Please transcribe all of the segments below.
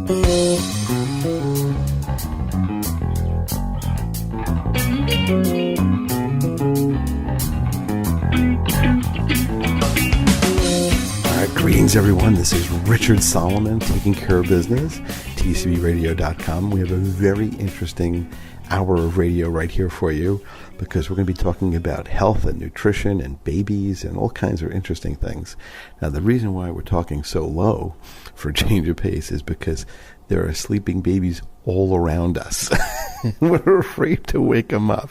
Greetings, everyone. This is Richard Solomon, Taking Care of Business, TCBRadio.com. We have a very interesting hour of radio right here for you because we're going to be talking about health and nutrition and babies and all kinds of interesting things. Now, the reason why we're talking so low for change of pace is because there are sleeping babies all around us. We're afraid to wake them up.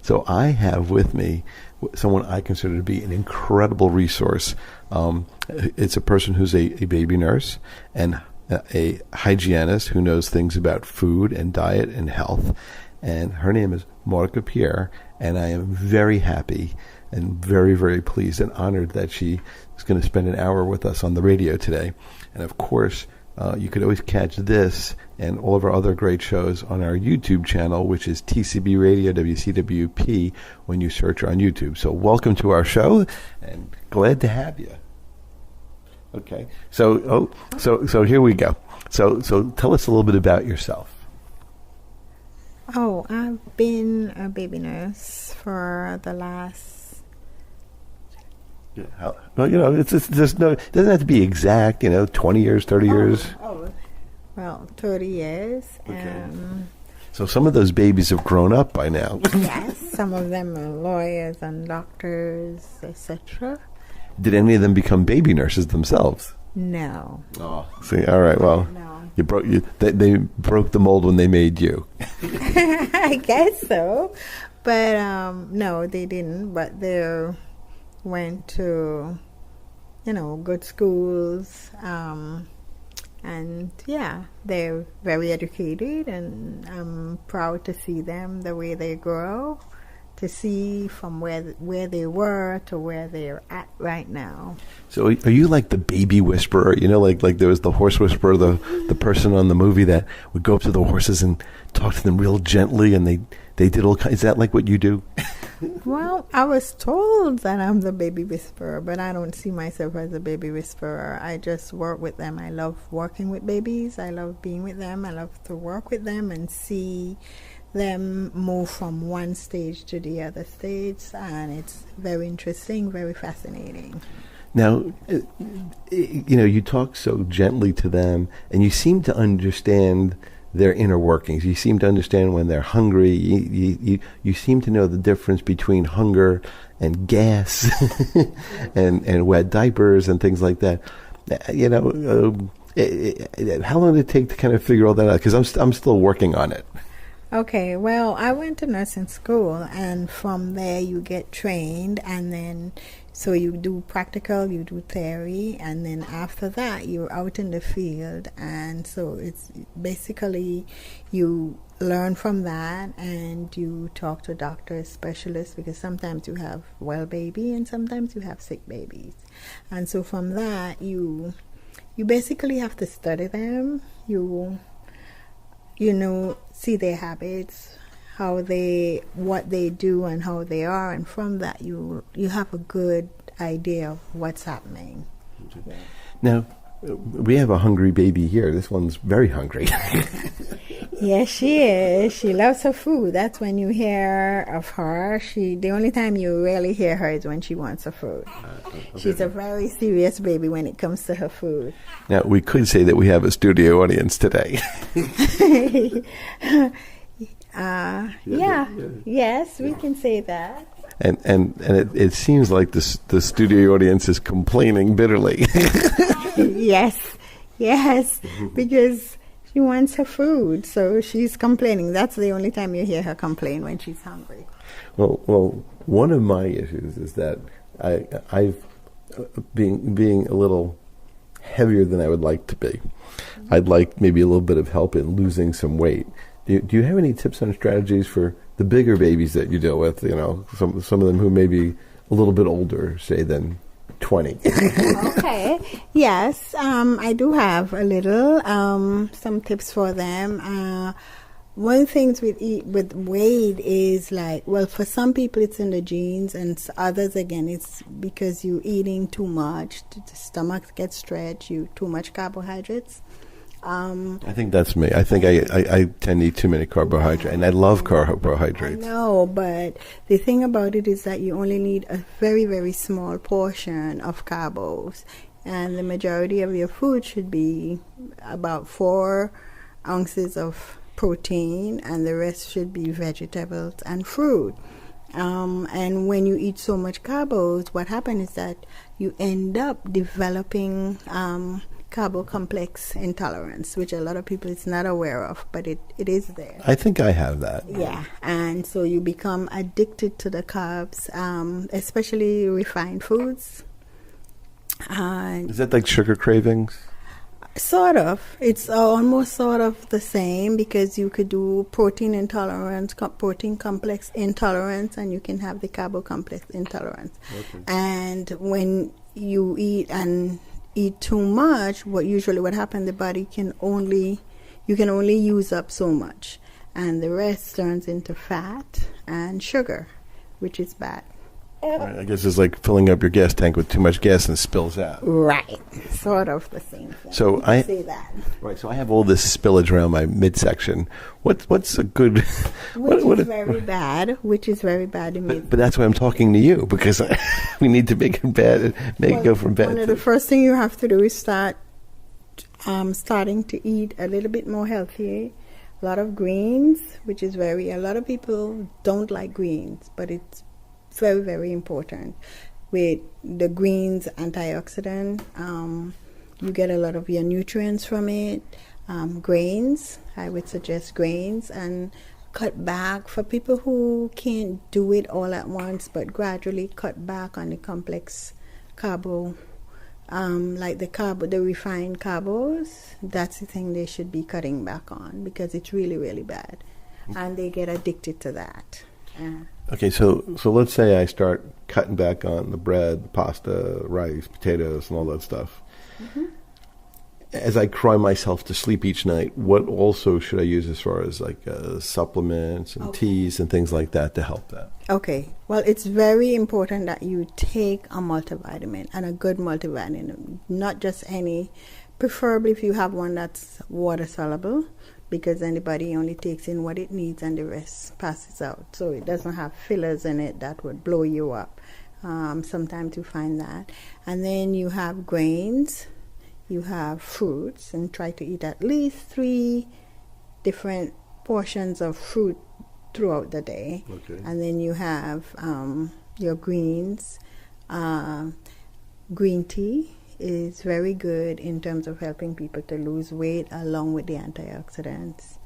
So I have with me someone I consider to be an incredible resource. It's a person who's a baby nurse and a hygienist who knows things about food and diet and health. And her name is Maudica Pierre, and I am very happy and very, very pleased and honored that she is going to spend an hour with us on the radio today. And of course, you could always catch this and all of our other great shows on our YouTube channel, which is TCBRadioWCWP, when you search on YouTube. So welcome to our show, and glad to have you. Okay, so here we go. So tell us a little bit about yourself. Oh, I've been a baby nurse for the last. Yeah, well, it doesn't have to be exact. 20 years, 30 years. Well, 30 years. Okay. So some of those babies have grown up by now. Yes, some of them are lawyers and doctors, etc. Did any of them become baby nurses themselves? No. Oh, see, all right. Well, no. They broke the mold when they made you. I guess so, but no, they didn't. But they went to, good schools, and yeah, they're very educated, and I'm proud to see them the way they grow. To see from where they were to where they're at right now. So are you like the baby whisperer? Like there was the horse whisperer, the person on the movie that would go up to the horses and talk to them real gently, and they did all kinds. Is that like what you do? Well, I was told that I'm the baby whisperer, but I don't see myself as a baby whisperer. I just work with them. I love working with babies. I love being with them. I love to work with them and see them move from one stage to the other stage, and it's very interesting, very fascinating. Now, you talk so gently to them, and you seem to understand their inner workings. You seem to understand when they're hungry. You seem to know the difference between hunger and gas and wet diapers and things like that. How long did it take to kind of figure all that out? Because I'm still working on it. Okay, well, I went to nursing school, and from there you get trained, and then so you do practical, you do theory, and then after that you're out in the field, and so it's basically you learn from that, and you talk to doctors, specialists, because sometimes you have well baby and sometimes you have sick babies, and so from that you basically have to study them. See their habits, what they do and how they are, and from that you have a good idea of what's happening. Yeah. Now, we have a hungry baby here. This one's very hungry. Yes, she is. She loves her food. That's when you hear of her. The only time you really hear her is when she wants her food. Okay. She's a very serious baby when it comes to her food. Now, we could say that we have a studio audience today. Yes, we can say that. And it seems like the studio audience is complaining bitterly. Yes, because she wants her food, so she's complaining. That's the only time you hear her complain, when she's hungry. Well, one of my issues is that I've being a little heavier than I would like to be. I'd like maybe a little bit of help in losing some weight. Do you have any tips on strategies for the bigger babies that you deal with? Some of them who may be a little bit older, say, than 20. Okay. Yes, I do have a little some tips for them. One thing with weight is for some people it's in the genes, and others again it's because you're eating too much. The stomach gets stretched. You too much carbohydrates. I think that's me. I think I tend to eat too many carbohydrates, and I love carbohydrates. No, but the thing about it is that you only need a very, very small portion of carbs, and the majority of your food should be about 4 ounces of protein, and the rest should be vegetables and fruit. And when you eat so much carbs, what happens is that you end up developing carbo complex intolerance, which a lot of people is not aware of, but it is there. I think I have that. Yeah, and so you become addicted to the carbs, especially refined foods. Is that like sugar cravings? Sort of. It's almost sort of the same, because you could do protein intolerance, protein complex intolerance, and you can have the carbo complex intolerance. Okay. And when you eat too much, what happens, the body can only use up so much, and the rest turns into fat and sugar, which is bad. Right, I guess it's like filling up your gas tank with too much gas and spills out. Right, sort of the same thing. So I say that. Right, so I have all this spillage around my midsection. What's a good? Which is very bad. Which is very bad in me. But that's why I'm talking to you, because we need to make it bad, it go from bad. One of the first thing you have to do is starting to eat a little bit more healthy. A lot of greens, which is a lot of people don't like greens, but it's very, very important. With the greens antioxidant, you get a lot of your nutrients from it. Grains, I would suggest grains, and cut back for people who can't do it all at once, but gradually cut back on the complex carbo, like the refined carbos. That's the thing they should be cutting back on, because it's really, really bad, and they get addicted to that. Okay, so let's say I start cutting back on the bread, pasta, rice, potatoes, and all that stuff. Mm-hmm. As I cry myself to sleep each night, what also should I use as far as like supplements and teas and things like that to help that? Okay. Well, it's very important that you take a multivitamin, and a good multivitamin, not just any. Preferably if you have one that's water soluble, because then the body only takes in what it needs and the rest passes out. So it doesn't have fillers in it that would blow you up. Sometimes you find that. And then you have grains, you have fruits, and try to eat at least 3 different portions of fruit throughout the day. Okay. And then you have your greens. Green tea is very good in terms of helping people to lose weight, along with the antioxidants.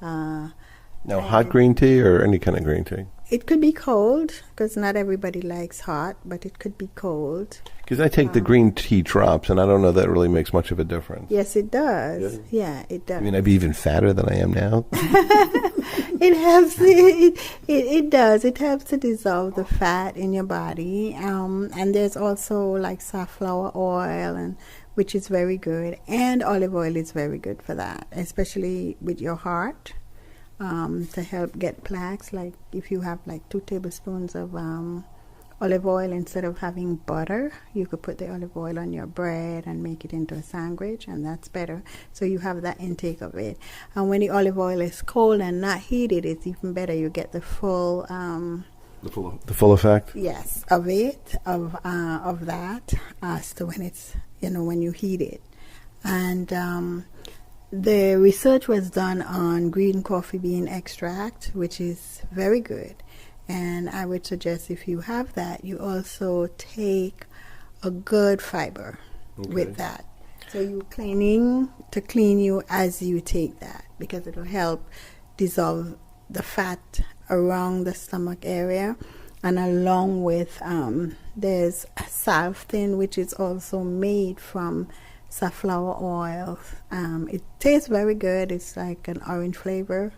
Now, hot green tea or any kind of green tea? It could be cold, because not everybody likes hot, but it could be cold. Because I take the green tea drops, and I don't know that really makes much of a difference. Yes, it does. Yeah, it does. I mean, I'd be even fatter than I am now. It helps. It does. It helps to dissolve the fat in your body. And there's also like safflower oil, and which is very good. And olive oil is very good for that, especially with your heart. To help get plaques, like if you have like 2 tablespoons of olive oil instead of having butter, you could put the olive oil on your bread and make it into a sandwich, and that's better. So you have that intake of it. And when the olive oil is cold and not heated, it's even better. You get the full the full effect. Yes, of it, of that, as to when it's when you heat it. And the research was done on green coffee bean extract, which is very good. And I would suggest, if you have that, you also take a good fiber with that. So you're clean you as you take that, because it will help dissolve the fat around the stomach area. And along with, there's salvetin, which is also made from safflower oil. It tastes very good. It's like an orange flavor.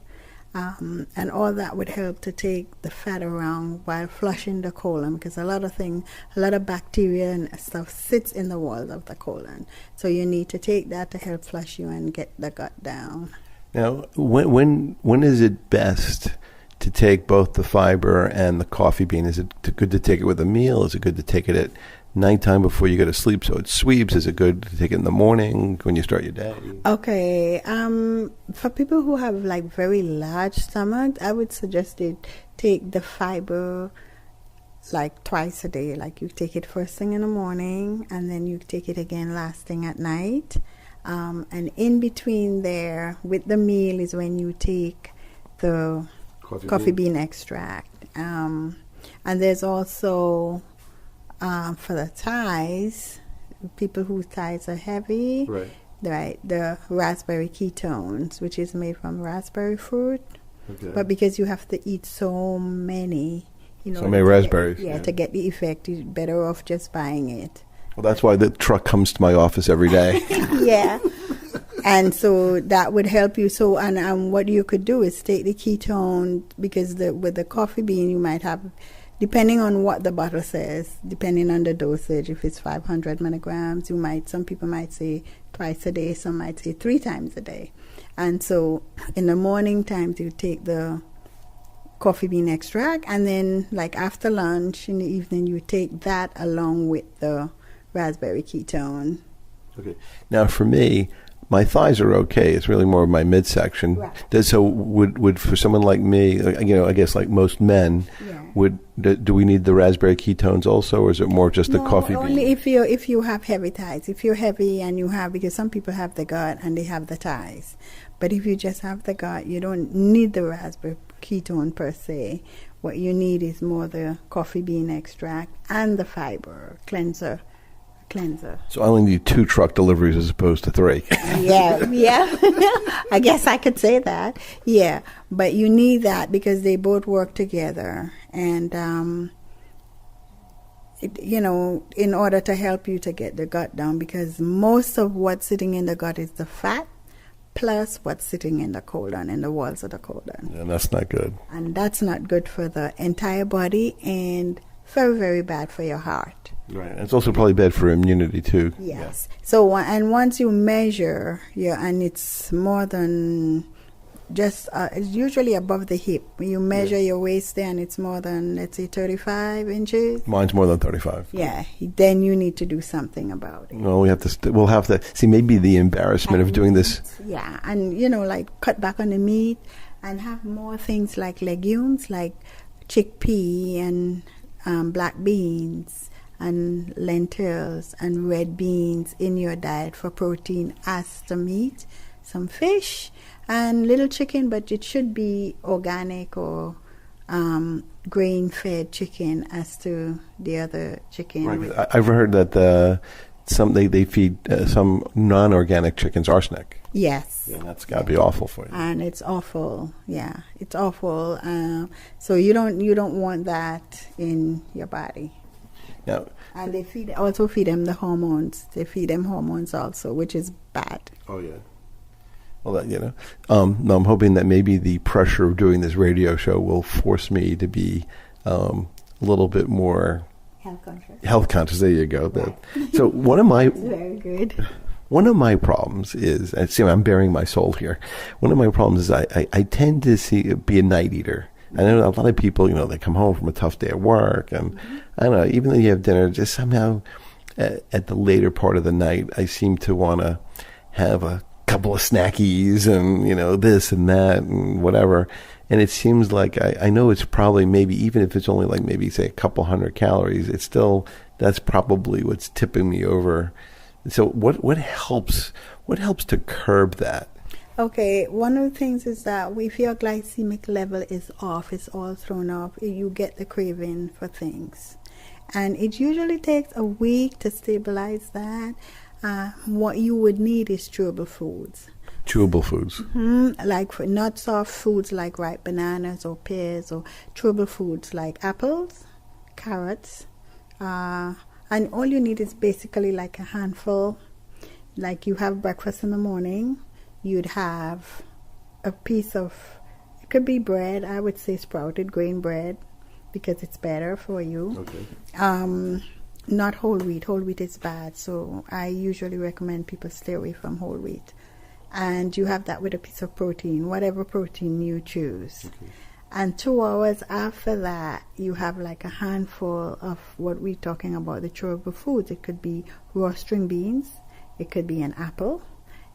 And all that would help to take the fat around while flushing the colon, because a lot of bacteria and stuff sits in the walls of the colon. So you need to take that to help flush you and get the gut down. Now, when is it best to take both the fiber and the coffee bean? Is it good to take it with a meal? Is it good to take it nighttime before you go to sleep. So it's sweeps. Is it good to take it in the morning when you start your day? Okay. For people who have like very large stomachs, I would suggest they take the fiber like twice a day. Like you take it first thing in the morning, and then you take it again last thing at night. And in between there, with the meal, is when you take the coffee bean extract. And there's also, for the thighs, people whose thighs are heavy, right, the raspberry ketones, which is made from raspberry fruit. Okay. But because you have to eat so many, so many raspberries. To get the effect, you're better off just buying it. Well, that's why the truck comes to my office every day. Yeah. And so that would help you. So, and what you could do is take the ketone, because with the coffee bean, you might have, depending on what the bottle says, depending on the dosage, if it's 500 milligrams, some people might say twice a day, some might say 3 times a day. And so in the morning times, you take the coffee bean extract, and then like after lunch in the evening, you take that along with the raspberry ketone. Okay. Now for me, my thighs are okay. It's really more of my midsection. Right. So would for someone like me, I guess like most men, do we need the raspberry ketones also, or is it more just the coffee bean? Only if you have heavy thighs. If you're heavy and you have, because some people have the gut and they have the thighs. But if you just have the gut, you don't need the raspberry ketone per se. What you need is more the coffee bean extract and the fiber cleanser. So I only need 2 truck deliveries as opposed to 3. Yeah. I guess I could say that. Yeah, but you need that because they both work together, and in order to help you to get the gut down, because most of what's sitting in the gut is the fat plus what's sitting in the colon, in the walls of the colon. And that's not good. And that's not good for the entire body, and very, very bad for your heart. Right. And it's also probably bad for immunity too. Yes. Yeah. So, and once you measure, and it's more than just, it's usually above the hip. When you measure your waist there, and it's more than, let's say, 35 inches. Mine's more than 35. Yeah. Then you need to do something about it. Well, we'll have to see, maybe the embarrassment of doing this. Yeah. And, like cut back on the meat and have more things like legumes, like chickpea and black beans and lentils and red beans in your diet for protein as the meat, some fish and little chicken, but it should be organic or grain-fed chicken as to the other chicken. Right. I've heard that they feed some non-organic chickens arsenic. Yes. Yeah, that's got to be awful for you. And it's awful. Yeah, it's awful. So you don't want that in your body. Now, and they also feed them the hormones. They feed them hormones also, which is bad. Oh yeah. Well, no, I'm hoping that maybe the pressure of doing this radio show will force me to be a little bit more health conscious. There you go. Right. So one of my very good. One of my problems is, I'm bearing my soul here. One of my problems is I tend to be a night eater. I know a lot of people, they come home from a tough day at work, and I don't know, even though you have dinner, just somehow at the later part of the night, I seem to want to have a couple of snackies and, this and that and whatever. And it seems like I know it's probably, maybe even if it's only like maybe say a couple hundred calories, it's still, that's probably what's tipping me over. So what helps to curb that? Okay, one of the things is that if your glycemic level is off, it's all thrown off, you get the craving for things. And it usually takes a week to stabilize that. What you would need is chewable foods. Chewable foods? Mm-hmm. Like for not soft foods like ripe bananas or pears, or chewable foods like apples, carrots. And all you need is basically like a handful. Like you have breakfast in the morning, you'd have a piece of, it could be bread, I would say sprouted grain bread, because it's better for you. Okay. Not whole wheat. Whole wheat is bad, so I usually recommend people stay away from whole wheat. And you have that with a piece of protein, whatever protein you choose. Okay. And 2 hours after that, you have like a handful of what we're talking about, the chewable foods. It could be raw string beans. It could be an apple.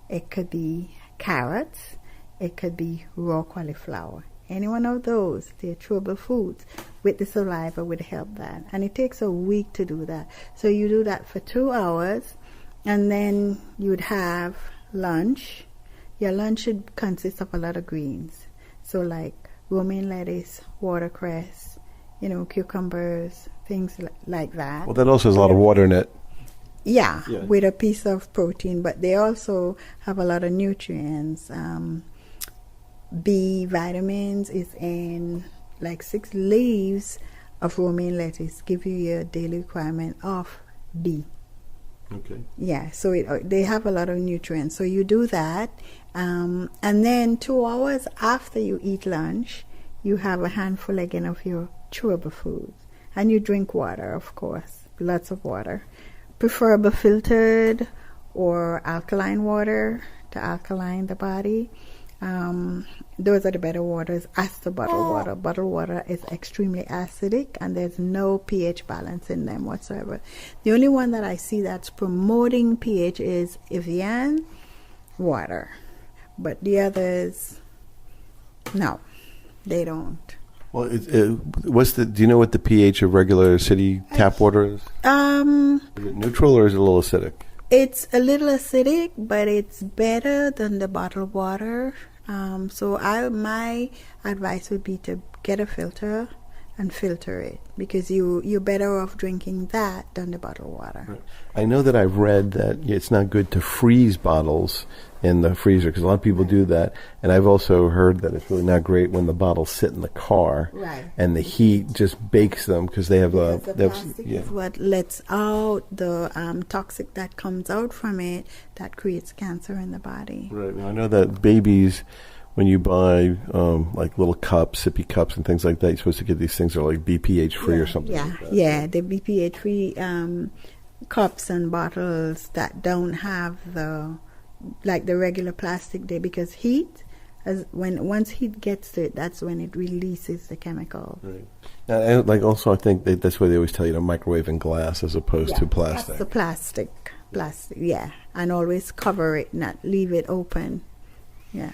It could be carrots. It could be raw cauliflower. Any one of those, they're chewable foods. With the saliva would help that. And it takes a week to do that. So you do that for 2 hours, and then you'd have lunch. Your lunch should consist of a lot of greens. So like romaine lettuce, watercress, cucumbers, things like that. Well, that also has a lot of water in it. Yeah, with a piece of protein, but they also have a lot of nutrients. B vitamins is in like 6 leaves of romaine lettuce. Give you your daily requirement of B. Okay. Yeah, so they have a lot of nutrients. So you do that, and then 2 hours after you eat lunch, you have a handful again of your chewable foods, and you drink water, of course, lots of water, preferably filtered or alkaline water to alkaline the body. Those are the better waters as the bottled water. Bottled water is extremely acidic, and there's no pH balance in them whatsoever. The only one that I see that's promoting pH is Evian water, but the others, no, they don't. Well, do you know what the pH of regular city tap water is? Is it neutral or is it a little acidic? It's a little acidic, but it's better than the bottled water. So my advice would be to get a filter and filter it, because you're better off drinking that than the bottled water. Right. I know that I've read that it's not good to freeze bottles in the freezer, because a lot of people do that. And I've also heard that it's really not great when the bottles sit in the car, right, and the heat just bakes them, because they have the plastic is what lets out the toxic that comes out from it that creates cancer in the body. Right. I know that babies, when you buy like little cups, sippy cups and things like that, you're supposed to get these things that are like BPH free or something. Yeah, like that. Yeah, the BPH free cups and bottles that don't have the regular plastic there, because heat, once heat gets to it, that's when it releases the chemical. Right. And also, I think that's why they always tell you to microwave in glass as opposed to plastic. That's the plastic, yeah, and always cover it, not leave it open. Yeah.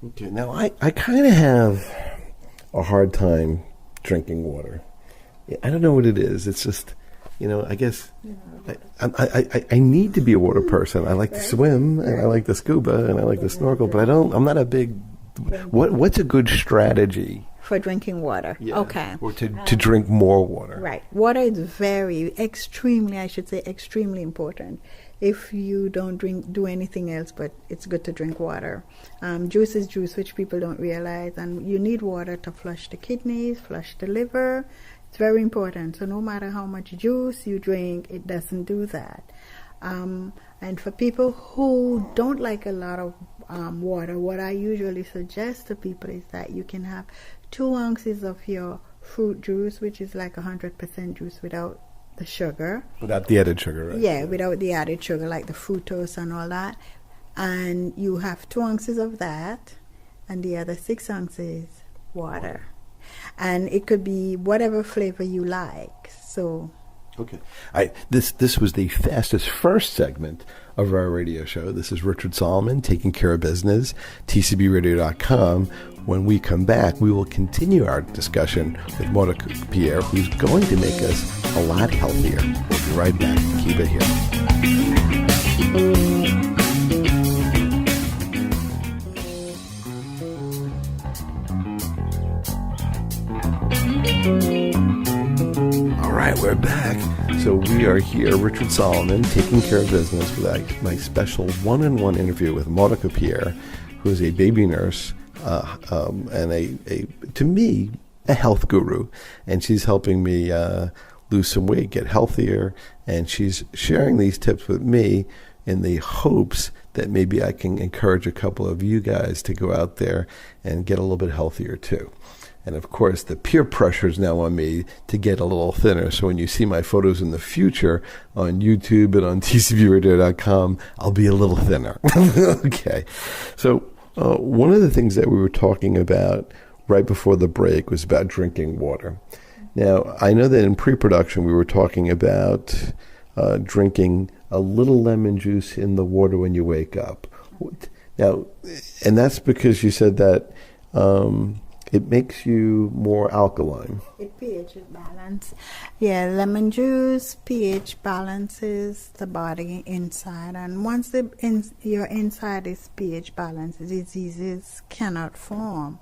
Okay, now I kind of have a hard time drinking water. I don't know what it is. It's just, I guess I need to be a water person. I like to swim, and I like to scuba, and I like to snorkel, but I'm not a big, what's a good strategy? For drinking water. Yeah. Okay. Or to drink more water. Right. Water is extremely important. If you don't do anything else, but it's good to drink water. Juice is juice, which people don't realize, and you need water to flush the kidneys, flush the liver. It's very important. So no matter how much juice you drink, it doesn't do that. And for people who don't like a lot of water, what I usually suggest to people is that you can have 2 ounces of your fruit juice, which is like 100% juice without the sugar. Without the added sugar, right? Yeah, without the added sugar, like the fructose and all that. And you have 2 ounces of that, and the other 6 ounces water. And it could be whatever flavor you like. So. Okay. This was the fastest first segment of our radio show. This is Richard Solomon, Taking Care of Business, TCBRadio.com. When we come back, we will continue our discussion with Maudica Pierre, who's going to make us a lot healthier. We'll be right back. Keep it here. All right, we're back. So we are here, Richard Solomon, Taking Care of Business, with my special one-on-one interview with Maudica Pierre, who is a baby nurse and to me, a health guru. And she's helping me lose some weight, get healthier, and she's sharing these tips with me in the hopes that maybe I can encourage a couple of you guys to go out there and get a little bit healthier too. And of course, the peer pressure is now on me to get a little thinner. So when you see my photos in the future on YouTube and on TCBRadio.com, I'll be a little thinner. Okay. So one of the things that we were talking about right before the break was about drinking water. Now, I know that in pre-production we were talking about drinking a little lemon juice in the water when you wake up. Now, and that's because you said that it makes you more alkaline. It pH balance. Yeah, lemon juice pH balances the body inside, and once your inside is pH balanced, diseases cannot form.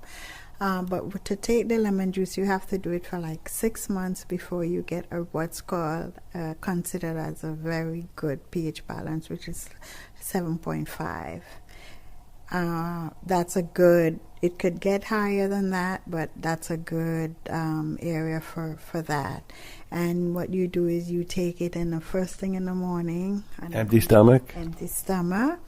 But to take the lemon juice, you have to do it for like 6 months before you get what's called considered as a very good pH balance, which is 7.5. That's a good, it could get higher than that, but that's a good area for that. And what you do is you take it in the first thing in the morning. Empty stomach? Empty stomach.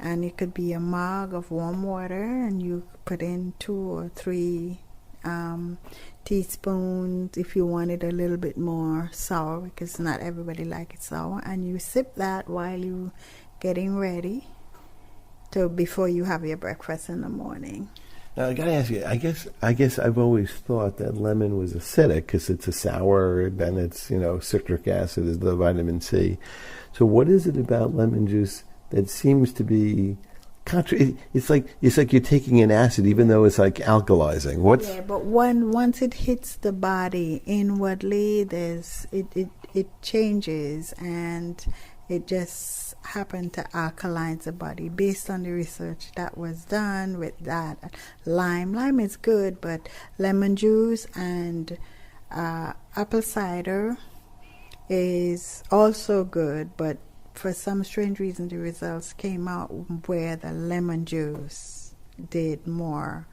And it could be a mug of warm water, and you put in 2 or 3 teaspoons if you want it a little bit more sour, because not everybody likes it sour. And you sip that while you're getting ready before you have your breakfast in the morning. Now, I got to ask you, I guess I've always thought that lemon was acidic because it's a sour, and it's, citric acid is the vitamin C. So what is it about lemon juice that seems to be it's like you're taking an acid, even though it's like alkalizing? Yeah, but once it hits the body inwardly, it changes, and it just happened to alkalize the body based on the research that was done with that. Lime is good, but lemon juice and apple cider is also good, but for some strange reason the results came out where the lemon juice did more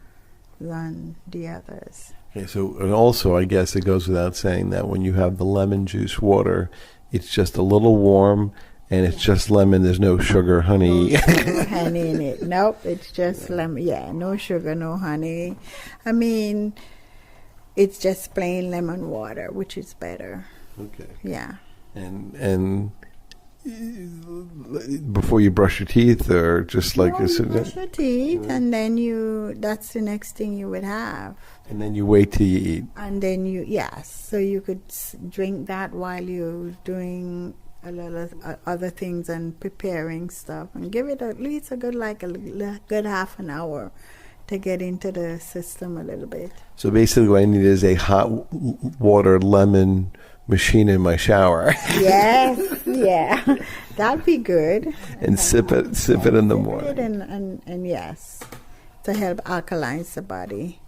than the others. Okay, so, and also I guess it goes without saying that when you have the lemon juice water, it's just a little warm, and it's just lemon. There's no sugar, honey. No sugar, honey in it. Nope, it's just lemon. Yeah, no sugar, no honey. I mean, it's just plain lemon water, which is better. Okay. Yeah. And before you brush your teeth, or just like you brush your teeth, and then that's the next thing you would have. And then you wait till you eat. And then so you could drink that while you're doing a lot of other things and preparing stuff, and give it at least a good half an hour to get into the system a little bit. So basically what I need is a hot water lemon machine in my shower. Yes, yeah, that'd be good. And sip it in the morning. And yes, to help alkalize the body.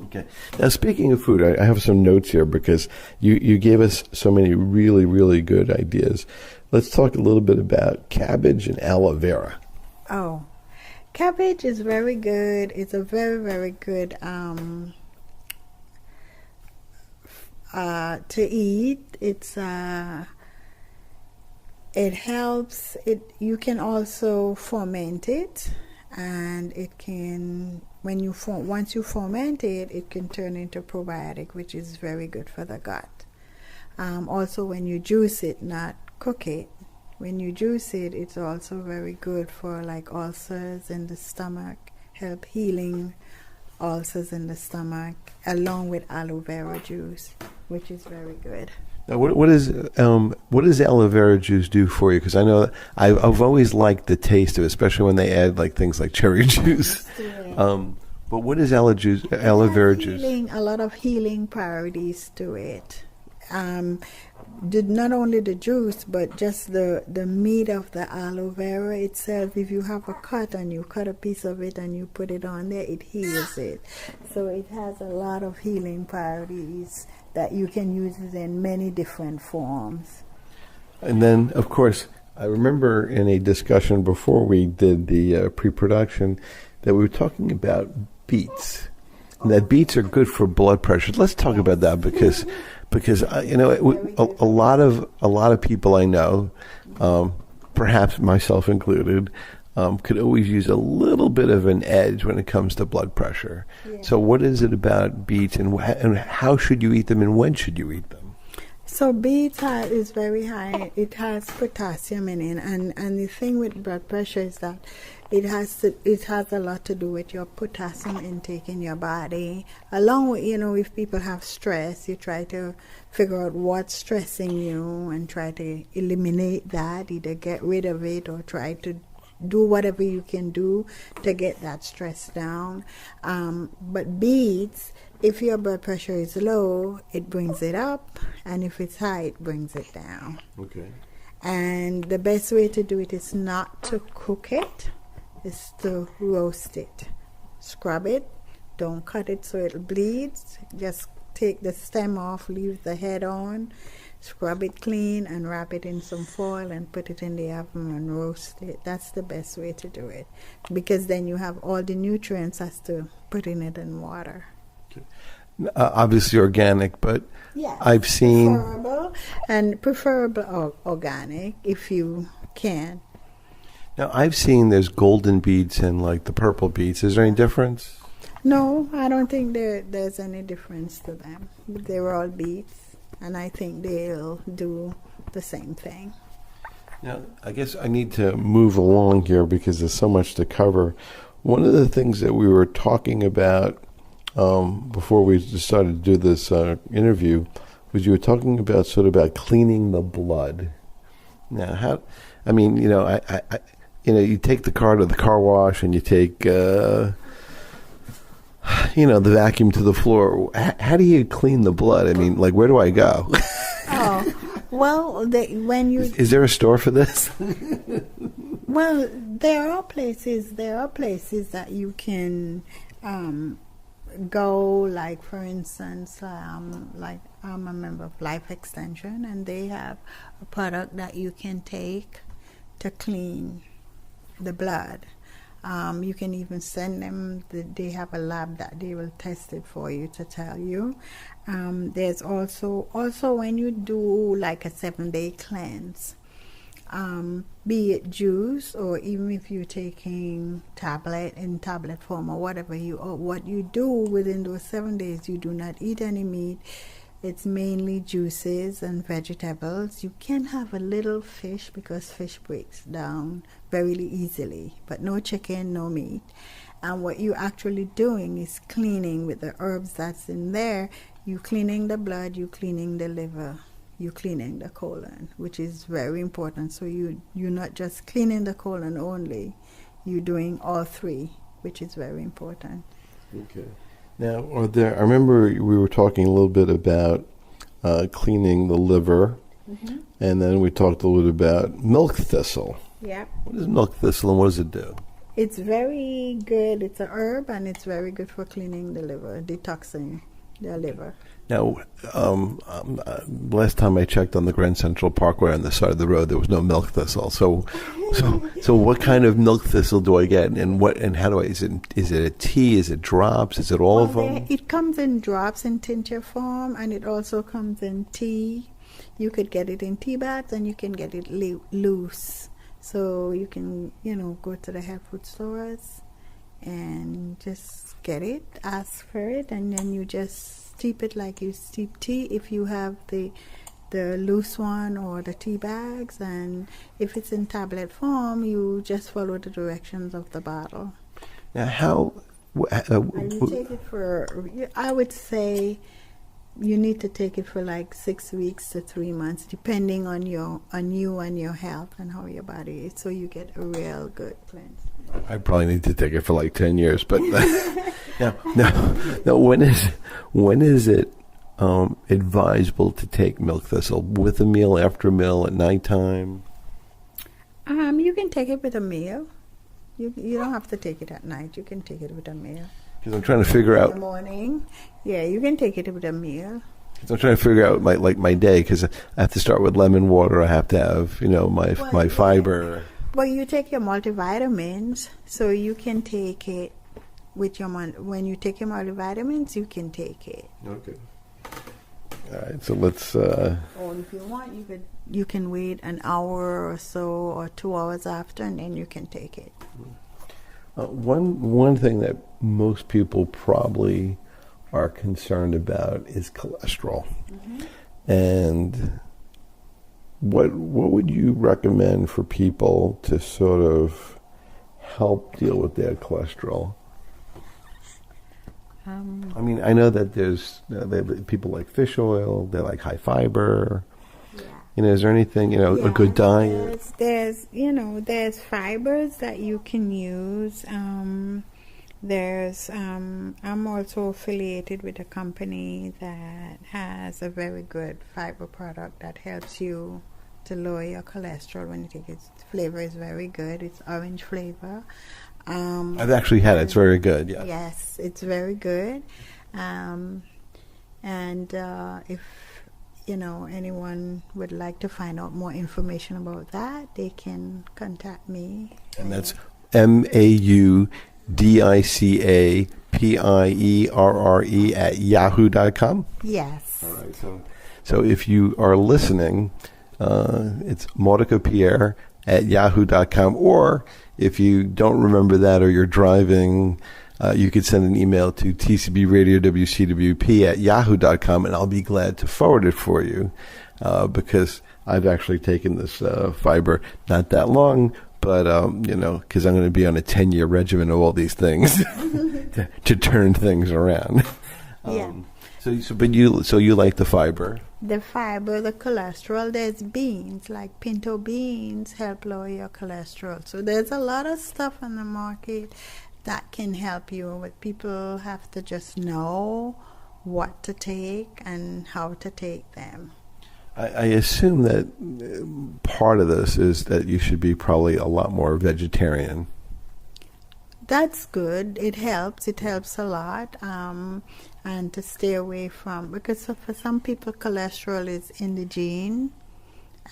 Okay. Now, speaking of food, I have some notes here because you gave us so many really, really good ideas. Let's talk a little bit about cabbage and aloe vera. Oh, cabbage is very good. It's a very, very good to eat. It helps. You can also ferment it, and it can. Once you ferment it, it can turn into probiotic, which is very good for the gut. Also, when you juice it, not cook it, when you juice it, it's also very good for like ulcers in the stomach, help healing ulcers in the stomach, along with aloe vera juice, which is very good. Now, what does aloe vera juice do for you? Because I know I've always liked the taste of it, especially when they add like things like cherry juice. But what is aloe vera juice? A lot of healing priorities to it. Not only the juice, but just the meat of the aloe vera itself. If you have a cut and you cut a piece of it and you put it on there, it heals it. So it has a lot of healing priorities that you can use it in many different forms. And then, of course, I remember in a discussion before we did the pre-production that we were talking about beets. And that beets are good for blood pressure. Let's talk about that because a lot of people I know, perhaps myself included, could always use a little bit of an edge when it comes to blood pressure. Yeah. So what is it about beets, and how should you eat them, and when should you eat them? So beets is very high. It has potassium in it, and the thing with blood pressure is that It has a lot to do with your potassium intake in your body. Along with, if people have stress, you try to figure out what's stressing you and try to eliminate that, either get rid of it or try to do whatever you can do to get that stress down. But beets, if your blood pressure is low, it brings it up, and if it's high, it brings it down. Okay. And the best way to do it is not to cook it, is to roast it. Scrub it, don't cut it so it bleeds. Just take the stem off, leave the head on, scrub it clean, and wrap it in some foil and put it in the oven and roast it. That's the best way to do it, because then you have all the nutrients as to putting it in water. Okay. Obviously organic, but yes, I've seen... Preferable organic if you can. Now, I've seen there's golden beets and like the purple beets. Is there any difference? No, I don't think there's any difference to them. They're all beets, and I think they'll do the same thing. Now, I guess I need to move along here because there's so much to cover. One of the things that we were talking about before we decided to do this interview was you were talking about about cleaning the blood. Now, you take the car to the car wash and you take, the vacuum to the floor. How do you clean the blood? I mean, like, where do I go? Oh, well, when you... Is there a store for this? Well, there are places that you can go, like, for instance, like I'm a member of Life Extension, and they have a product that you can take to clean the blood. You can even send them, they have a lab that they will test it for you to tell you. There's also when you do like a 7-day cleanse, be it juice or even if you're taking tablet form or whatever what you do within those 7 days, you do not eat any meat. It's mainly juices and vegetables. You can have a little fish because fish breaks down very easily, but no chicken, no meat. And what you're actually doing is cleaning with the herbs that's in there. You cleaning the blood, you cleaning the liver, you cleaning the colon, which is very important. So you're not just cleaning the colon only, you're doing all three, which is very important. Okay. Now, I remember we were talking a little bit about cleaning the liver, and then we talked a little bit about milk thistle. Yeah. What is milk thistle and what does it do? It's very good. It's a herb, and it's very good for cleaning the liver, detoxing the liver. Now, last time I checked on the Grand Central Parkway on the side of the road, there was no milk thistle. So what kind of milk thistle do I get, and how do I? Is it a tea? Is it drops? Is it all of them? It comes in drops in tincture form, and it also comes in tea. You could get it in tea bags, and you can get it loose. So you can, go to the health food stores and just get it, ask for it, and then you just steep it like you steep tea if you have the loose one or the tea bags, and if it's in tablet form, you just follow the directions of the bottle. Now, how? And you take it for, I would say, you need to take it for like 6 weeks to 3 months, depending on you and your health and how your body is, so you get a real good cleanse. I probably need to take it for like 10 years, but now, when is it advisable to take milk thistle? With a meal, after a meal, at nighttime? You can take it with a meal. You don't have to take it at night. You can take it with a meal. Because I'm trying to figure out... In the morning, yeah, you can take it with a meal. Because I'm trying to figure out my day, because I have to start with lemon water. I have to have, my fiber. Well, you take your multivitamins, so you can take it with your when you take your multivitamins, you can take it. Okay. All right, so let's... Or if you want, you can wait an hour or so, or 2 hours after, and then you can take it. One thing that most people probably are concerned about is cholesterol. And what would you recommend for people to sort of help deal with their cholesterol? I mean, I know that there's people like fish oil, they like high fiber. Yeah. You know, is there anything, a good diet? There's fibers that you can use. I'm also affiliated with a company that has a very good fiber product that helps you to lower your cholesterol when you take it. The flavor is very good. It's orange flavor. I've actually had it. It's very good. Yeah. Yes, it's very good. If anyone would like to find out more information about that, they can contact me. And that's MAUDICAPIERRE at yahoo.com? Yes. All right. So if you are listening, it's Maudica Pierre at yahoo.com, or if you don't remember that or you're driving, you could send an email to TCBRadioWCWP at yahoo.com, and I'll be glad to forward it for you, because I've actually taken this fiber not that long, but because I'm going to be on a 10-year regimen of all these things to turn things around. Yeah. So you like the fiber? The fiber, the cholesterol. There's beans like pinto beans help lower your cholesterol. So there's a lot of stuff on the market that can help you, but people have to just know what to take and how to take them. I assume that part of this is that you should be probably a lot more vegetarian. That's good. It helps. It helps a lot. And to stay away from, because for some people cholesterol is in the gene,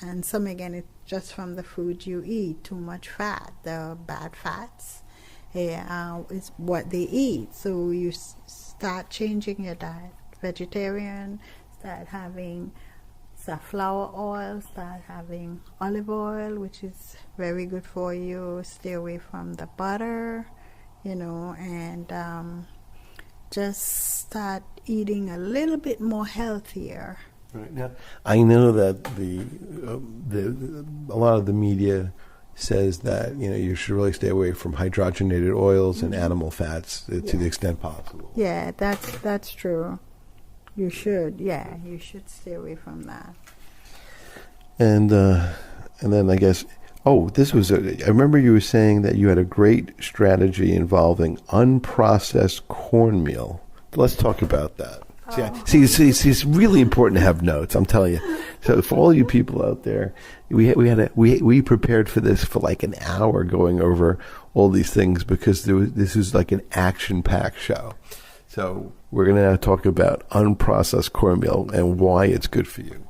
and some again it's just from the food you eat. Too much fat, the bad fats, is what they eat. So you start changing your diet. Vegetarian, start having safflower oil, start having olive oil, which is very good for you. Stay away from the butter, and just start eating a little bit more healthier. Right. Now, I know that a lot of the media says that you should really stay away from hydrogenated oils and animal fats to the extent possible. Yeah, that's true. You should, you should stay away from that. And then I guess, I remember you were saying that you had a great strategy involving unprocessed cornmeal. Let's talk about that. See, it's really important to have notes, I'm telling you. So for all you people out there, we prepared for this for like an hour going over all these things because this is like an action-packed show. So we're going to now talk about unprocessed cornmeal and why it's good for you.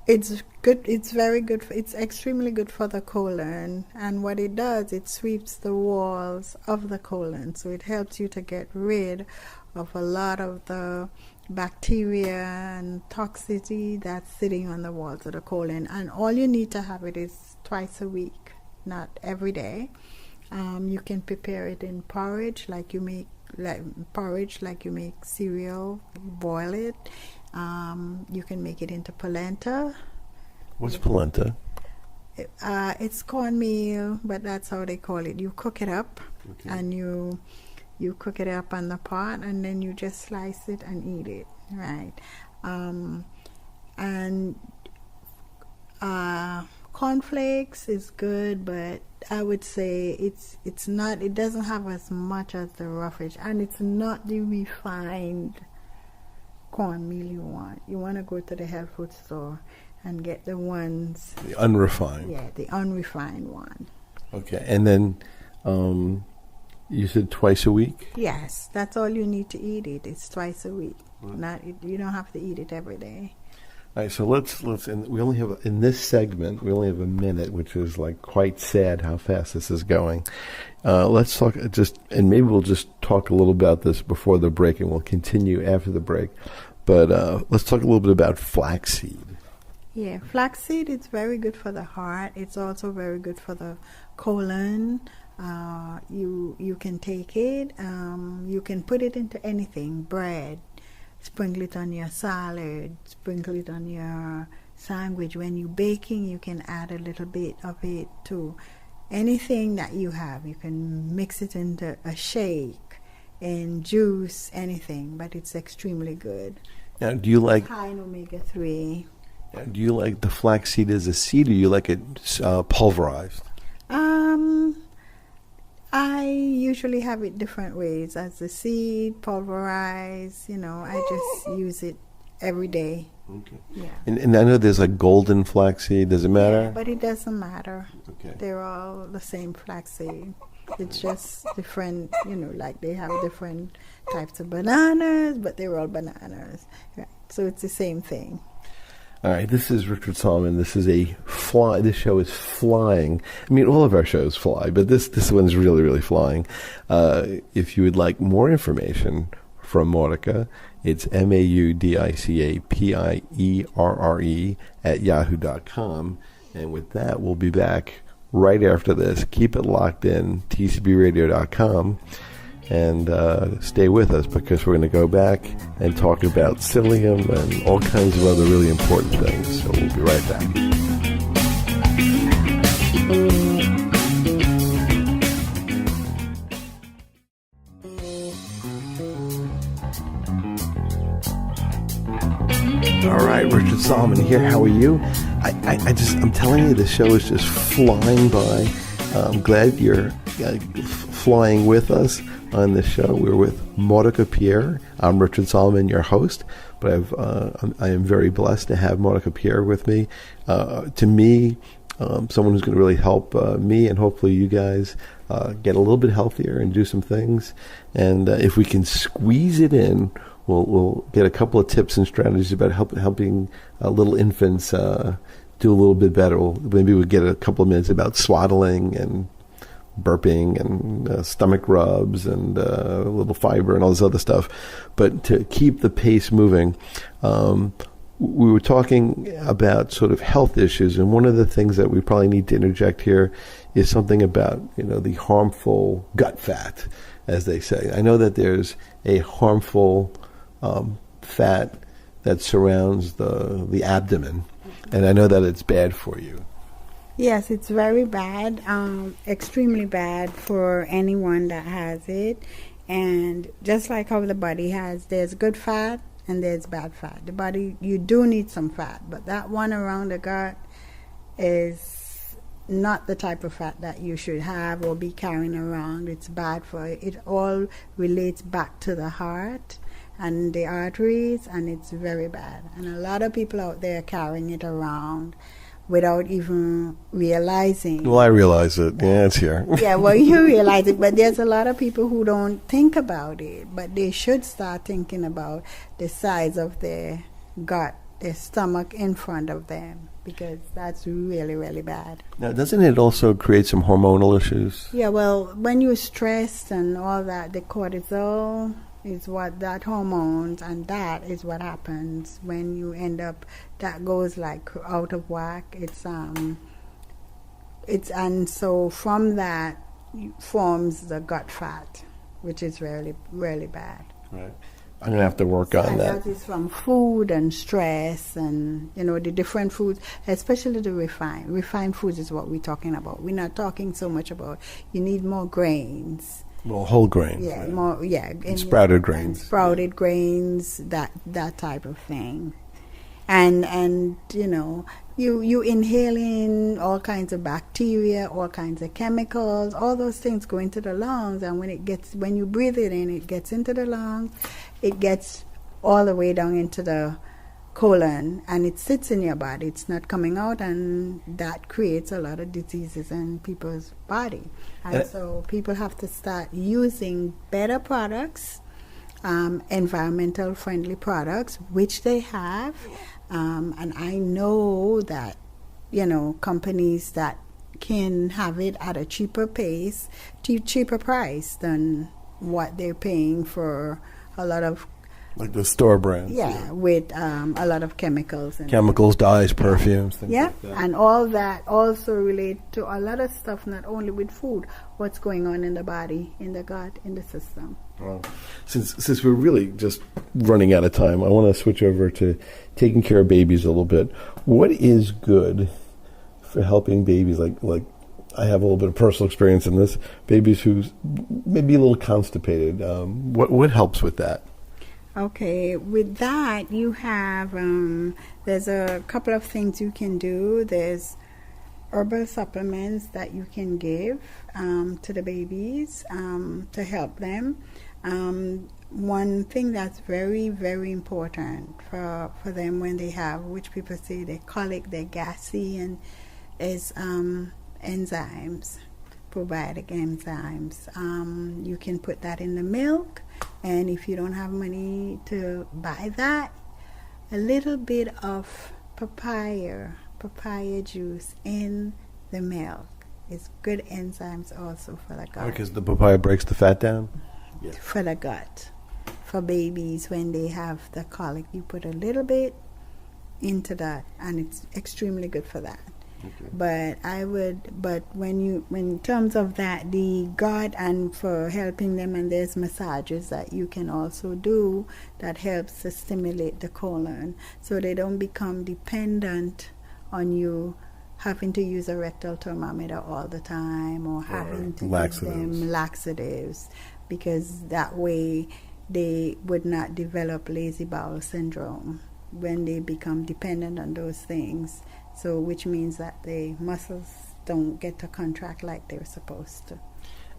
It's good. It's very good. It's extremely good for the colon. And what it does, it sweeps the walls of the colon. So it helps you to get rid of a lot of the bacteria and toxicity that's sitting on the walls of the colon. And all you need to have it is twice a week, not every day. You can prepare it in porridge, like you make cereal, boil it. You can make it into polenta. What's polenta? It's cornmeal, but that's how they call it. You cook it up, and you cook it up on the pot, and then you just slice it and eat it, right? Cornflakes is good, but I would say it's not. It doesn't have as much as the roughage, and it's not the refined cornmeal you want. You want to go to the health food store and get the ones... The unrefined. Yeah, the unrefined one. Okay, and then you said twice a week? Yes, that's all you need to eat it. It's twice a week. You don't have to eat it every day. All right, so let's and we only have, in this segment, we only have a minute, which is like quite sad how fast this is going. Let's talk and maybe we'll just talk a little about this before the break, and we'll continue after the break. But let's talk a little bit about flaxseed. Yeah, flaxseed is very good for the heart. It's also very good for the colon. You can take it. You can put it into anything, bread. Sprinkle it on your salad, sprinkle it on your sandwich. When you're baking, you can add a little bit of it to anything that you have. You can mix it into a shake, in juice, anything, but it's extremely good. Now, do you like high in omega-3. Do you like the flaxseed as a seed, or you like it pulverized? I usually have it different ways, as a seed, pulverized. I just use it every day. Okay. Yeah. And I know there's a golden flaxseed. Does it matter? Yeah, but it doesn't matter. Okay. They're all the same flaxseed. It's just different, like they have different types of bananas, but they're all bananas. Right. So it's the same thing. All right, this is Richard Solomon. This is this show is flying. I mean, all of our shows fly, but this one's really, really flying. If you would like more information from Maudica, it's MAUDICAPIERRE @yahoo.com. And with that, we'll be back right after this. Keep it locked in, TCBRadio.com. And stay with us, because we're going to go back and talk about psyllium and all kinds of other really important things. So we'll be right back. All right, Richard Solomon here. How are you? I'm telling you, the show is just flying by. I'm glad you're flying with us on this show. We're with Maudica Pierre. I'm Richard Solomon, your host, but I am very blessed to have Maudica Pierre with me. To me, someone who's going to really help me and hopefully you guys get a little bit healthier and do some things. And if we can squeeze it in, we'll get a couple of tips and strategies about helping little infants do a little bit better. Maybe we'll get a couple of minutes about SWaddling and burping and stomach rubs and a little fiber and all this other stuff. But to keep the pace moving, we were talking about sort of health issues, and one of the things that we probably need to interject here is something about the harmful gut fat, as they say. I know that there's a harmful fat that surrounds the abdomen, and I know that it's bad for you. Yes, it's very bad, extremely bad for anyone that has it. And just like how the body there's good fat and there's bad fat. The body, you do need some fat, but that one around the gut is not the type of fat that you should have or be carrying around. It's bad for it. It all relates back to the heart and the arteries, and it's very bad. And a lot of people out there carrying it around without even realizing. Well, I realize it. Yeah, it's here. Yeah, well, you realize it, but there's a lot of people who don't think about it. But they should start thinking about the size of their gut, their stomach in front of them, because that's really, really bad. Now, doesn't it also create some hormonal issues? Yeah, well, when you're stressed and all that, the cortisol is what that hormones, and that is what happens when you end up, that goes like out of whack. And so from that forms the gut fat, which is really, really bad. Right. I'm going to have to work on that. That is from food and stress and, the different foods, especially the refined. Refined foods is what we're talking about. We're not talking so much about, you need more grains. Well, whole grains. Yeah, right? more, yeah. And sprouted grains. Sprouted grains, that type of thing. And you inhaling all kinds of bacteria, all kinds of chemicals, all those things go into the lungs, and when you breathe it in, it gets into the lungs, it gets all the way down into the colon, and it sits in your body. It's not coming out, and that creates a lot of diseases in people's body. And so people have to start using better products, environmental friendly products, which they have. And I know that, companies that can have it at a cheaper price than what they're paying for a lot of, like the store brands. Yeah, with a lot of chemicals. Chemicals, dyes, perfumes, things like that. And all that also relate to a lot of stuff, not only with food, what's going on in the body, in the gut, in the system. Well, since we're really just running out of time, I want to switch over to taking care of babies a little bit. What is good for helping babies? Like I have a little bit of personal experience in this. Babies who's maybe a little constipated. What helps with that? Okay, with that you have there's a couple of things you can do. There's herbal supplements that you can give to the babies to help them. One thing that's very, very important for them when they have, which people say they're colic, they're gassy, and is enzymes, probiotic enzymes. You can put that in the milk, and if you don't have money to buy that, a little bit of papaya juice in the milk is good enzymes also for the gut. Because the papaya breaks the fat down? Yeah. For the gut. For babies, when they have the colic, you put a little bit into that, and it's extremely good for that. Okay. But when in terms of that, the gut and for helping them, and there's massages that you can also do that helps to stimulate the colon, so they don't become dependent on you having to use a rectal thermometer all the time, or having to give them laxatives, because that way they would not develop lazy bowel syndrome when they become dependent on those things. So which means that the muscles don't get to contract like they're supposed to.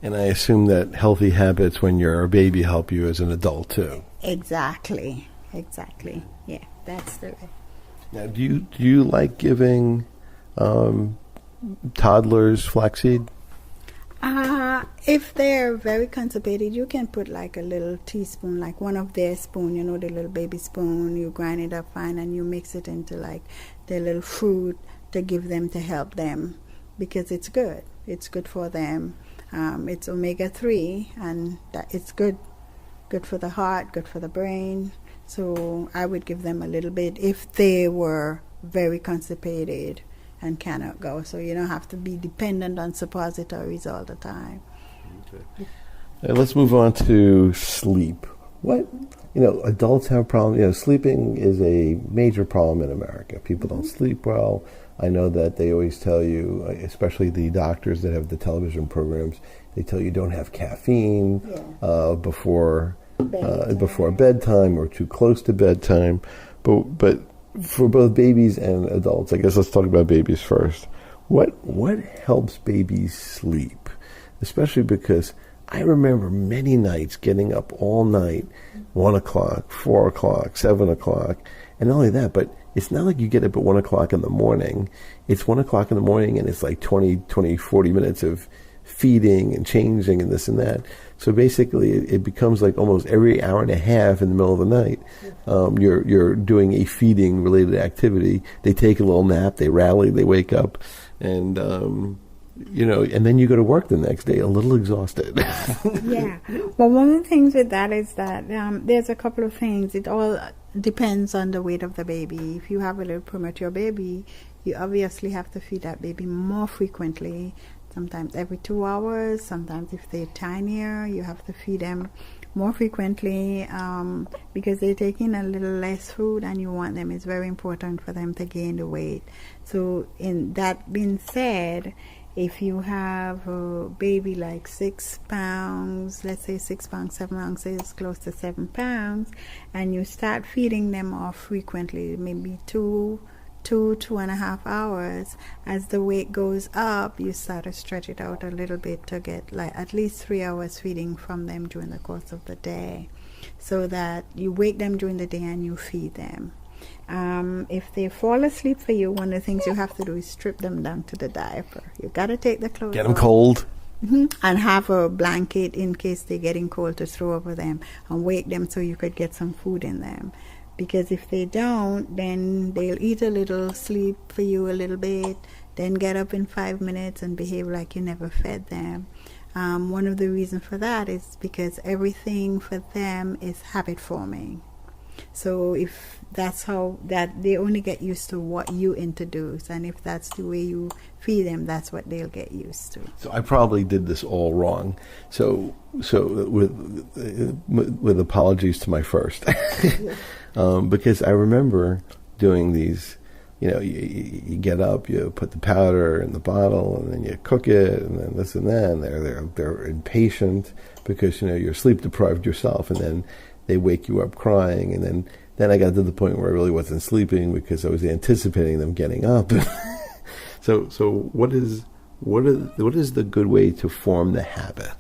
And I assume that healthy habits when you're a baby help you as an adult too. Exactly. Yeah, that's the way. Now, do you like giving toddlers flaxseed? If they're very constipated, you can put like a little teaspoon, like one of their spoon, the little baby spoon, you grind it up fine and you mix it into like the little fruit to give them to help them, because it's good. It's good for them. It's omega-3, and that it's good for the heart, good for the brain. So I would give them a little bit if they were very constipated and cannot go. So you don't have to be dependent on suppositories all the time. Okay. Let's move on to sleep. Adults have problems. Sleeping is a major problem in America. People don't sleep well. I know that they always tell you, especially the doctors that have the television programs, they tell you don't have caffeine before bedtime or too close to bedtime. But for both babies and adults, I guess let's talk about babies first. What helps babies sleep? Especially because I remember many nights getting up all night, 1 o'clock, 4 o'clock, 7 o'clock, and not only that, but it's not like you get up at 1 o'clock in the morning. It's 1 o'clock in the morning, and it's like 40 minutes of feeding and changing and this and that. So basically, it becomes like almost every hour and a half in the middle of the night, you're doing a feeding-related activity. They take a little nap, they rally, they wake up, and and then you go to work the next day a little exhausted. Yeah. Well, one of the things with that is that there's a couple of things. It all depends on the weight of the baby. If you have a little premature baby, you obviously have to feed that baby more frequently. Sometimes every 2 hours. Sometimes if they're tinier, you have to feed them more frequently because they're taking a little less food, and you want them. It's very important for them to gain the weight. So, in that being said, if you have a baby like 6 pounds, let's say 6 pounds, 7 ounces, close to 7 pounds, and you start feeding them more frequently, maybe 2.5 hours, as the weight goes up, you start to stretch it out a little bit to get like at least 3 hours feeding from them during the course of the day, so that you wake them during the day and you feed them. If they fall asleep for you, one of the things you have to do is strip them down to the diaper. You got to take the clothes Get them off. cold. Mm-hmm. And have a blanket in case they're getting cold to throw over them, and wake them so you could get some food in them. Because if they don't, then they'll eat a little, sleep for you a little bit, then get up in 5 minutes and behave like you never fed them. One of the reasons for that is because everything for them is habit forming. So if that's how that they only get used to what you introduce, and if that's the way you feed them, that's what they'll get used to. So I probably did this all wrong. So with apologies to my first, because I remember doing these you get up, you put the powder in the bottle, and then you cook it, and then this and that. And they're impatient because you're sleep deprived yourself, and then they wake you up crying, and then I got to the point where I really wasn't sleeping because I was anticipating them getting up. So what is the good way to form the habit?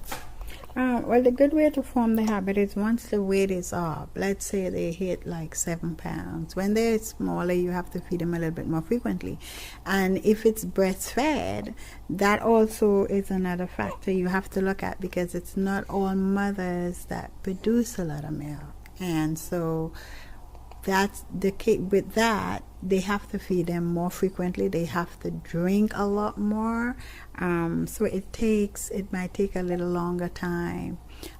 Well, the good way to form the habit is once the weight is up, let's say they hit like 7 pounds. When they're smaller, you have to feed them a little bit more frequently. And if it's breastfed, that also is another factor you have to look at, because it's not all mothers that produce a lot of milk. And so that's the case. With that, they have to feed them more frequently. They have to drink a lot more. So it might take a little longer time.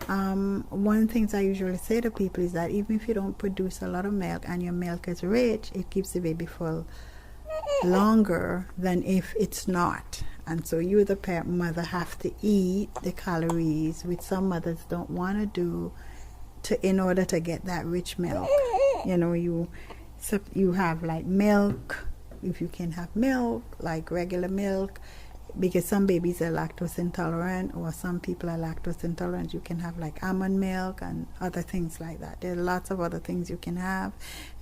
One of the things I usually say to people is that even if you don't produce a lot of milk and your milk is rich, it keeps the baby full longer than if it's not. And so you, the mother, have to eat the calories, which some mothers don't want to do, in order to get that rich milk. You have like milk, if you can have milk, like regular milk, because some babies are lactose intolerant, or some people are lactose intolerant. You can have like almond milk and other things like that. There are lots of other things you can have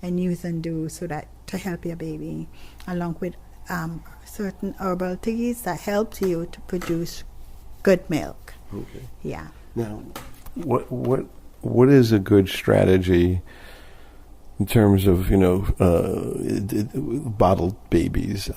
and use and do to help your baby, along with certain herbal teas that helps you to produce good milk. Okay. Yeah. Now, what is a good strategy in terms of bottled babies?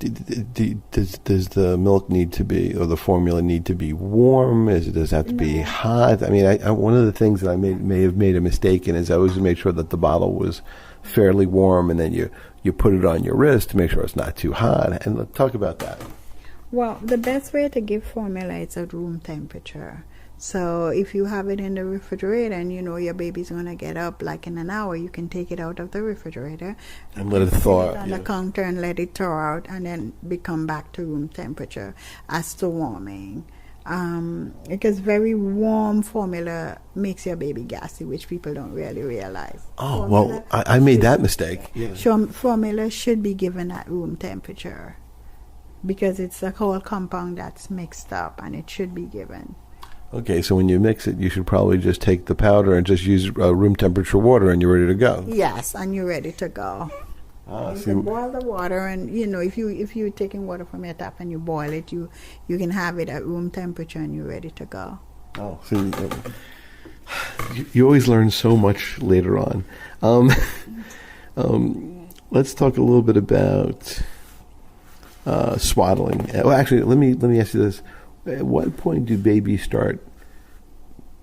Does the milk need to be, or the formula need to be warm? Does it have to be hot? I mean, one of the things that I may have made a mistake in is I always made sure that the bottle was fairly warm, and then you put it on your wrist to make sure it's not too hot. And let's talk about that. Well, the best way to give formula is at room temperature. So if you have it in the refrigerator and your baby's going to get up like in an hour, you can take it out of the refrigerator and let it thaw out on the counter and let it thaw out, and then come back to room temperature as to warming. Because very warm formula makes your baby gassy, which people don't really realize. Oh, well, I made that mistake. Yeah. Formula should be given at room temperature because it's a whole compound that's mixed up, and it should be given. Okay, so when you mix it, you should probably just take the powder and just use room temperature water, and you're ready to go. Yes, and you're ready to go. You can boil the water, and if you're taking water from your tap and you boil it, you can have it at room temperature, and you're ready to go. Oh, so you always learn so much later on. Let's talk a little bit about swaddling. Well, actually, let me ask you this. At what point do babies start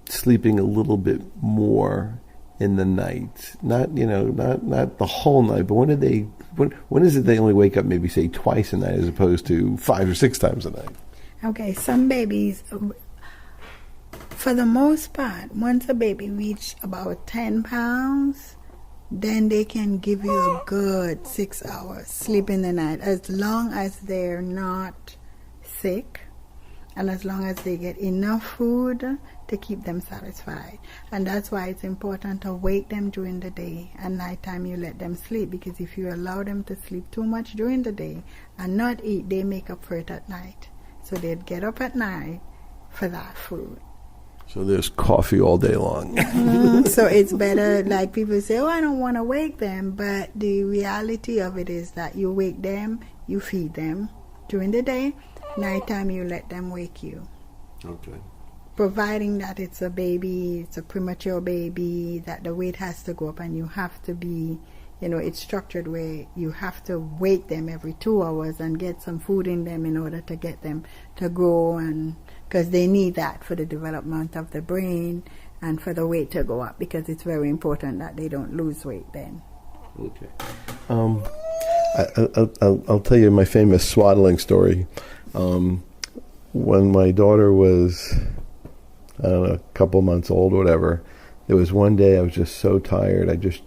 sleeping a little bit more in the night? Not the whole night, but when is it they only wake up maybe say twice a night as opposed to 5 or 6 times a night? Okay, some babies, for the most part, once a baby reaches about 10 pounds, then they can give you a good 6 hours sleep in the night, as long as they're not sick. And as long as they get enough food to keep them satisfied. And that's why it's important to wake them during the day. At nighttime, you let them sleep, because if you allow them to sleep too much during the day and not eat, they make up for it at night. So they'd get up at night for that food. So there's coffee all day long. So it's better, like people say, I don't want to wake them. But the reality of it is that you wake them, you feed them during the day. Nighttime, you let them wake you. Okay. Providing that it's a baby, it's a premature baby, that the weight has to go up, and you have to be, it's structured where you have to wake them every 2 hours and get some food in them in order to get them to grow, and because they need that for the development of the brain and for the weight to go up, because it's very important that they don't lose weight then. Okay. I'll tell you my famous swaddling story. When my daughter was, I don't know, a couple months old or whatever, there was one day I was just so tired. I just,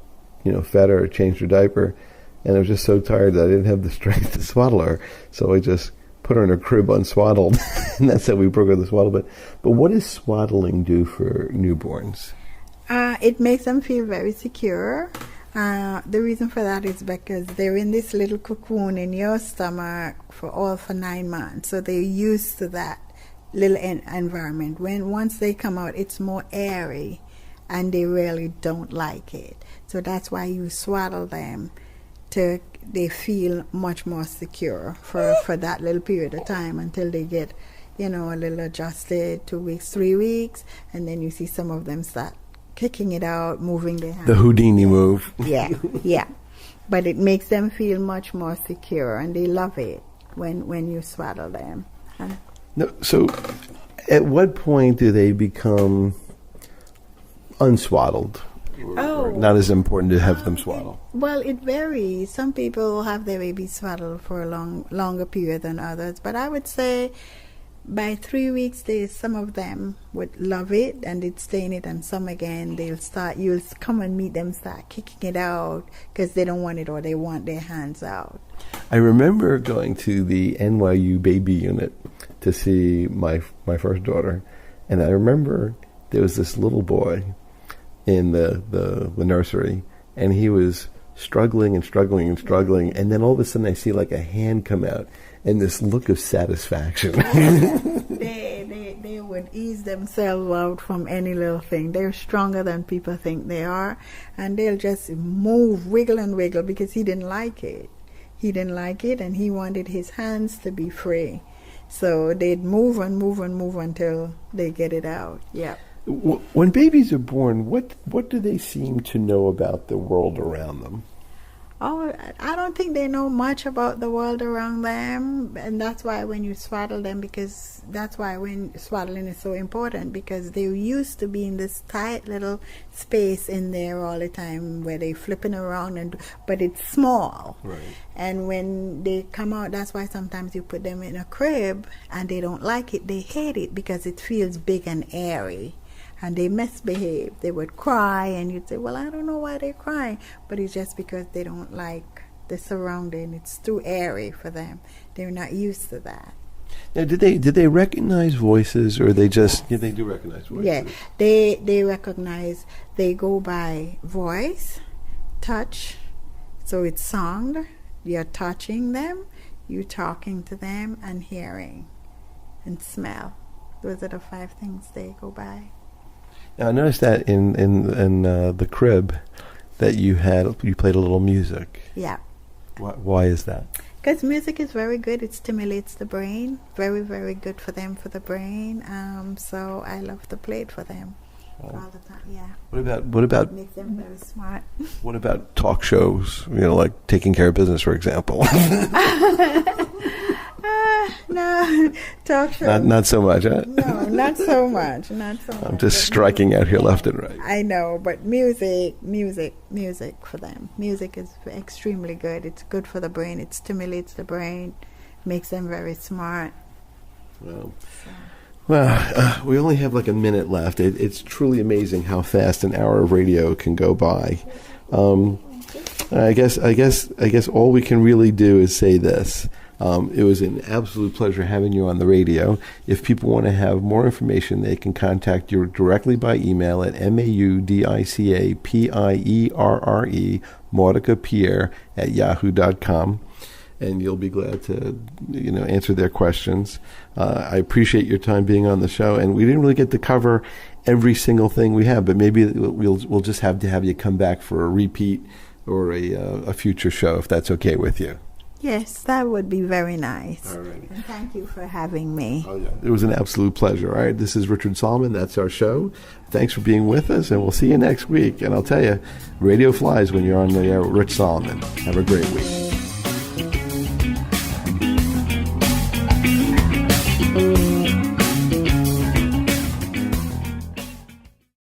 fed her, changed her diaper, and I was just so tired that I didn't have the strength to swaddle her. So I just put her in her crib unswaddled, and that's how we broke her the swaddle. But what does swaddling do for newborns? It makes them feel very secure. The reason for that is because they're in this little cocoon in your stomach for 9 months, so they're used to that little environment. Once they come out, it's more airy, and they really don't like it. So that's why you swaddle them they feel much more secure for that little period of time until they get, a little adjusted, 2 weeks, 3 weeks, and then you see some of them start kicking it out, moving their hands. The Houdini move. Yeah. But it makes them feel much more secure, and they love it when you swaddle them. No, so at what point do they become unswaddled? Or not as important to have them swaddle? Well, it varies. Some people have their babies swaddled for a longer period than others, but I would say by 3 weeks, some of them would love it and they'd stay in it, and some again, you'll come and meet them, start kicking it out because they don't want it or they want their hands out. I remember going to the NYU baby unit to see my first daughter, and I remember there was this little boy in the nursery, and he was struggling, and then all of a sudden I see like a hand come out and this look of satisfaction. They would ease themselves out from any little thing. They're stronger than people think they are, and they'll just move, wiggle and wiggle, because he didn't like it. And he wanted his hands to be free. So they'd move until they get it out. Yeah. When babies are born, what do they seem to know about the world around them? Oh, I don't think they know much about the world around them, and that's why when you swaddle them, when swaddling is so important, because they're used to being this tight little space in there all the time where they're flipping around, but it's small. Right. And when they come out, that's why sometimes you put them in a crib and they don't like it. They hate it because it feels big and airy. And they misbehave. They would cry, and you'd say, well, I don't know why they're crying. But it's just because they don't like the surrounding. It's too airy for them. They're not used to that. Now, did they recognize voices, or they just... Yeah, they do recognize voices. Yeah, they recognize. They go by voice, touch. So it's sound. You're touching them. You're talking to them, and hearing, and smell. Those are the 5 things they go by. Now, I noticed that in the crib that you played a little music. Yeah. Why is that? Because music is very good. It stimulates the brain. Very, very good for them, for the brain. So I love to play it for them all the time. Yeah. What about? It makes them very smart. What about talk shows? Like Taking Care of Business, for example. No, talk shows. Not so much, huh? No, not so much. I'm just striking out here left and right. I know, but music for them. Music is extremely good. It's good for the brain. It stimulates the brain, makes them very smart. Well, we only have like a minute left. It's truly amazing how fast an hour of radio can go by. I guess all we can really do is say this. It was an absolute pleasure having you on the radio. If people want to have more information, they can contact you directly by email at maudicapierre, Maudica Pierre @yahoo.com, and you'll be glad to answer their questions. I appreciate your time being on the show, and we didn't really get to cover every single thing we have, but maybe we'll just have to have you come back for a repeat or a future show, if that's okay with you. Yes, that would be very nice. All right. And thank you for having me. Oh, yeah. It was an absolute pleasure. All right, this is Richard Solomon. That's our show. Thanks for being with us, and we'll see you next week. And I'll tell you, radio flies when you're on the air with Rich Solomon. Have a great week.